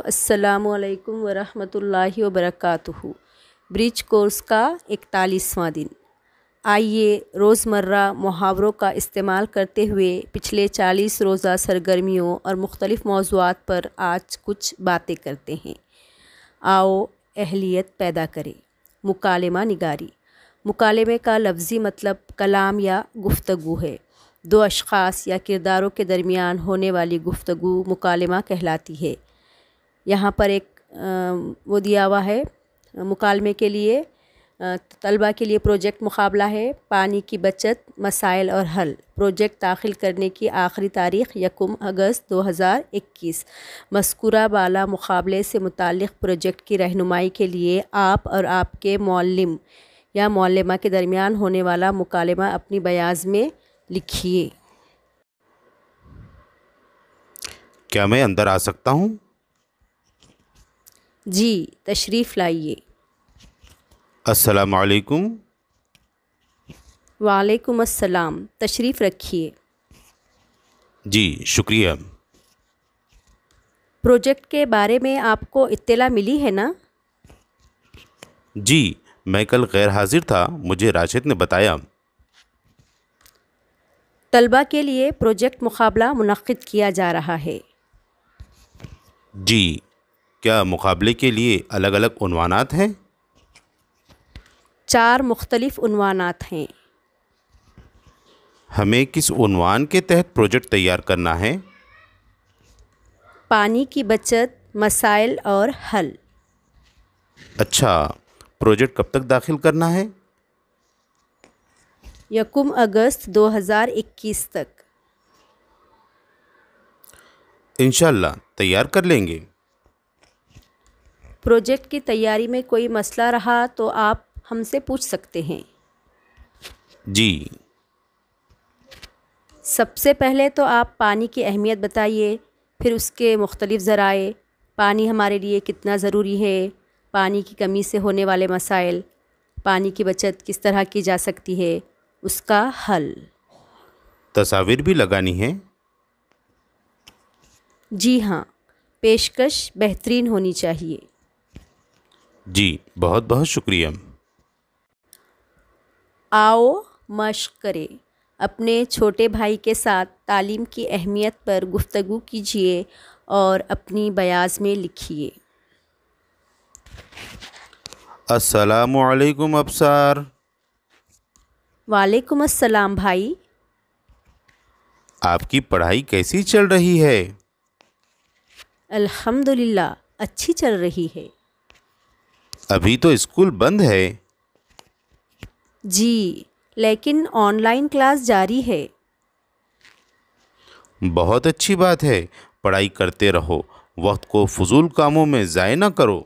السلام علیکم ورحمۃ اللہ وبرکاتہ۔ برج کورس کا 41واں دن۔ آئیے روزمرہ محاوروں کا استعمال کرتے ہوئے پچھلے 40 روزہ سرگرمیوں اور مختلف موضوعات پر آج کچھ باتیں کرتے ہیں۔ آؤ اہلیت پیدا کریں۔ مکالمہ نگاری۔ مکالمے کا لفظی مطلب کلام یا گفتگو ہے۔ دو اشخاص یا کرداروں کے درمیان ہونے والی گفتگو مکالمہ کہلاتی ہے۔ یہاں پر ایک وہ دیا ہوا ہے مکالمے کے لیے، طلبہ کے لیے پروجیکٹ مقابلہ ہے۔ پانی کی بچت، مسائل اور حل۔ پروجیکٹ داخل کرنے کی آخری تاریخ 1 اگست 2021۔ مذکورہ بالا مقابلے سے متعلق پروجیکٹ کی رہنمائی کے لیے آپ اور آپ کے معلم یا معلمہ کے درمیان ہونے والا مکالمہ اپنی بیاض میں لکھیے۔ کیا میں اندر آ سکتا ہوں؟ جی، تشریف لائیے۔ السلام علیکم۔ وعلیکم السلام، تشریف رکھیے۔ جی شکریہ۔ پروجیکٹ کے بارے میں آپ کو اطلاع ملی ہے نا؟ جی، میں کل غیر حاضر تھا، مجھے راشد نے بتایا۔ طلبہ کے لیے پروجیکٹ مقابلہ منعقد کیا جا رہا ہے۔ جی، کیا مقابلے کے لیے الگ الگ عنوانات ہیں؟ 4 مختلف عنوانات ہیں۔ ہمیں کس عنوان کے تحت پروجیکٹ تیار کرنا ہے؟ پانی کی بچت، مسائل اور حل۔ اچھا، پروجیکٹ کب تک داخل کرنا ہے؟ 1 اگست 2021 تک۔ انشاءاللہ تیار کر لیں گے۔ پروجیکٹ کی تیاری میں کوئی مسئلہ رہا تو آپ ہم سے پوچھ سکتے ہیں۔ جی۔ سب سے پہلے تو آپ پانی کی اہمیت بتائیے، پھر اس کے مختلف ذرائع، پانی ہمارے لیے کتنا ضروری ہے، پانی کی کمی سے ہونے والے مسائل، پانی کی بچت کس طرح کی جا سکتی ہے، اس کا حل۔ تصاویر بھی لگانی ہیں؟ جی ہاں، پیشکش بہترین ہونی چاہیے۔ جی، بہت بہت شکریہ۔ آؤ مشق کریں۔ اپنے چھوٹے بھائی کے ساتھ تعلیم کی اہمیت پر گفتگو کیجیے اور اپنی بیاض میں لکھیے۔ السلام علیکم ابصار۔ وعلیکم السلام بھائی۔ آپ کی پڑھائی کیسی چل رہی ہے؟ الحمدللہ اچھی چل رہی ہے۔ ابھی تو اسکول بند ہے۔ جی، لیکن آن لائن کلاس جاری ہے۔ بہت اچھی بات ہے، پڑھائی کرتے رہو، وقت کو فضول کاموں میں ضائع نہ کرو۔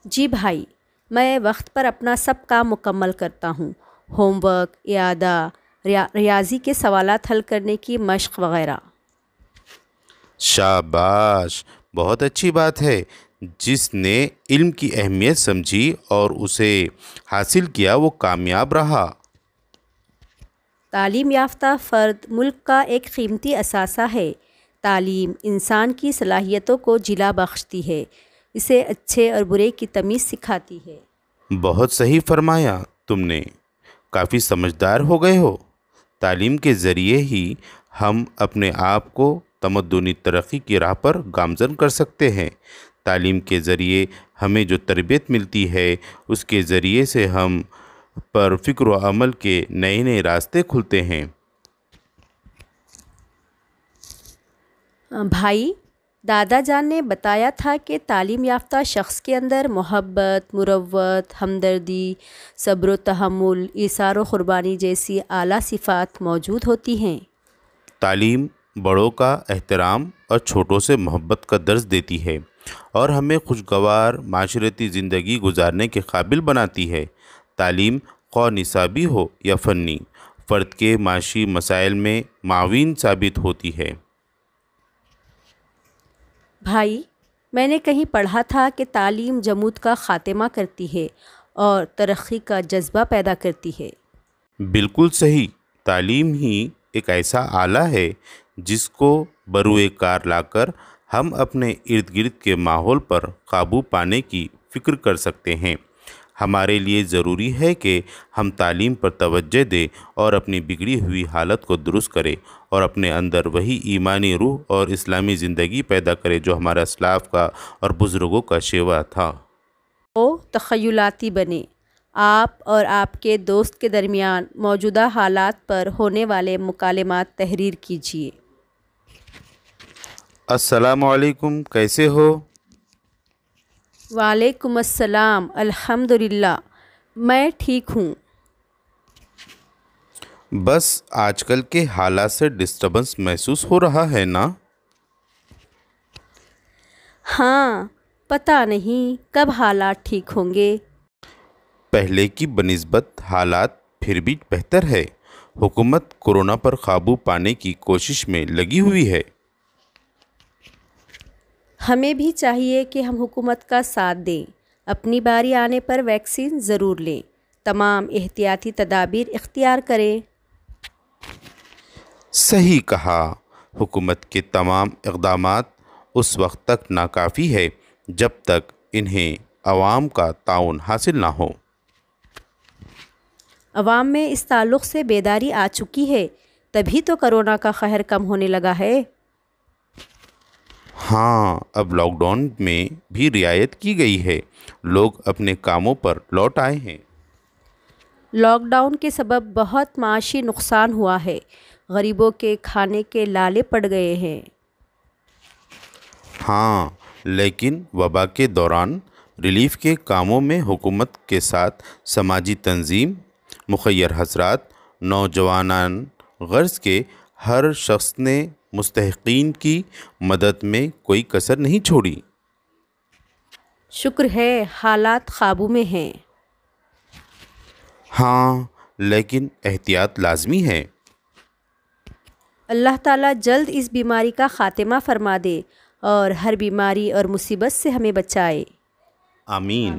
جی بھائی، میں وقت پر اپنا سب کام مکمل کرتا ہوں، ہوم ورک، اعادہ، ریاضی کے سوالات حل کرنے کی مشق وغیرہ۔ شاباش، بہت اچھی بات ہے۔ جس نے علم کی اہمیت سمجھی اور اسے حاصل کیا وہ کامیاب رہا۔ تعلیم یافتہ فرد ملک کا ایک قیمتی اثاثہ ہے۔ تعلیم انسان کی صلاحیتوں کو جلا بخشتی ہے، اسے اچھے اور برے کی تمیز سکھاتی ہے۔ بہت صحیح فرمایا تم نے، کافی سمجھدار ہو گئے ہو۔ تعلیم کے ذریعے ہی ہم اپنے آپ کو تمدنی ترقی کی راہ پر گامزن کر سکتے ہیں۔ تعلیم کے ذریعے ہمیں جو تربیت ملتی ہے اس کے ذریعے سے ہم پر فکر و عمل کے نئے نئے راستے کھلتے ہیں۔ بھائی، دادا جان نے بتایا تھا کہ تعلیم یافتہ شخص کے اندر محبت، مروت، ہمدردی، صبر و تحمل، ایثار و قربانی جیسی اعلیٰ صفات موجود ہوتی ہیں۔ تعلیم بڑوں کا احترام اور چھوٹوں سے محبت کا درس دیتی ہے اور ہمیں خوشگوار معاشرتی زندگی گزارنے کے قابل بناتی ہے۔ تعلیم خواہ نصابی ہو یا فنی، فرد کے معاشی مسائل میں معاون ثابت ہوتی ہے۔ بھائی، میں نے کہیں پڑھا تھا کہ تعلیم جمود کا خاتمہ کرتی ہے اور ترقی کا جذبہ پیدا کرتی ہے۔ بالکل صحیح، تعلیم ہی ایک ایسا آلہ ہے جس کو بروئے کار لا کر ہم اپنے ارد گرد کے ماحول پر قابو پانے کی فکر کر سکتے ہیں۔ ہمارے لیے ضروری ہے کہ ہم تعلیم پر توجہ دیں اور اپنی بگڑی ہوئی حالت کو درست کریں اور اپنے اندر وہی ایمانی روح اور اسلامی زندگی پیدا کریں جو ہمارے اسلاف کا اور بزرگوں کا شیوا تھا۔ وہ تخیلاتی بنے۔ آپ اور آپ کے دوست کے درمیان موجودہ حالات پر ہونے والے مکالمات تحریر کیجیے۔ السلام علیکم، کیسے ہو؟ وعلیکم السلام، الحمدللہ میں ٹھیک ہوں۔ بس آج کل کے حالات سے ڈسٹربنس محسوس ہو رہا ہے نا؟ ہاں، پتہ نہیں کب حالات ٹھیک ہوں گے۔ پہلے کی بنسبت حالات پھر بھی بہتر ہے۔ حکومت کورونا پر قابو پانے کی کوشش میں لگی ہوئی ہے۔ ہمیں بھی چاہیے کہ ہم حکومت کا ساتھ دیں۔ اپنی باری آنے پر ویکسین ضرور لیں، تمام احتیاطی تدابیر اختیار کریں۔ صحیح کہا۔ حکومت کے تمام اقدامات اس وقت تک ناکافی ہے جب تک انہیں عوام کا تعاون حاصل نہ ہو۔ عوام میں اس تعلق سے بیداری آ چکی ہے، تبھی تو کورونا کا قہر کم ہونے لگا ہے۔ ہاں، اب لاک ڈاؤن میں بھی رعایت کی گئی ہے، لوگ اپنے کاموں پر لوٹ آئے ہیں۔ لاک ڈاؤن کے سبب بہت معاشی نقصان ہوا ہے، غریبوں کے کھانے کے لالے پڑ گئے ہیں۔ ہاں، لیکن وبا کے دوران ریلیف کے کاموں میں حکومت کے ساتھ سماجی تنظیم، مخیر حضرات، نوجوانان غرض کے ہر شخص نے مستحقین کی مدد میں کوئی کسر نہیں چھوڑی۔ شکر ہے حالات قابو میں ہیں۔ ہاں، لیکن احتیاط لازمی ہے۔ اللہ تعالیٰ جلد اس بیماری کا خاتمہ فرما دے اور ہر بیماری اور مصیبت سے ہمیں بچائے۔ آمین۔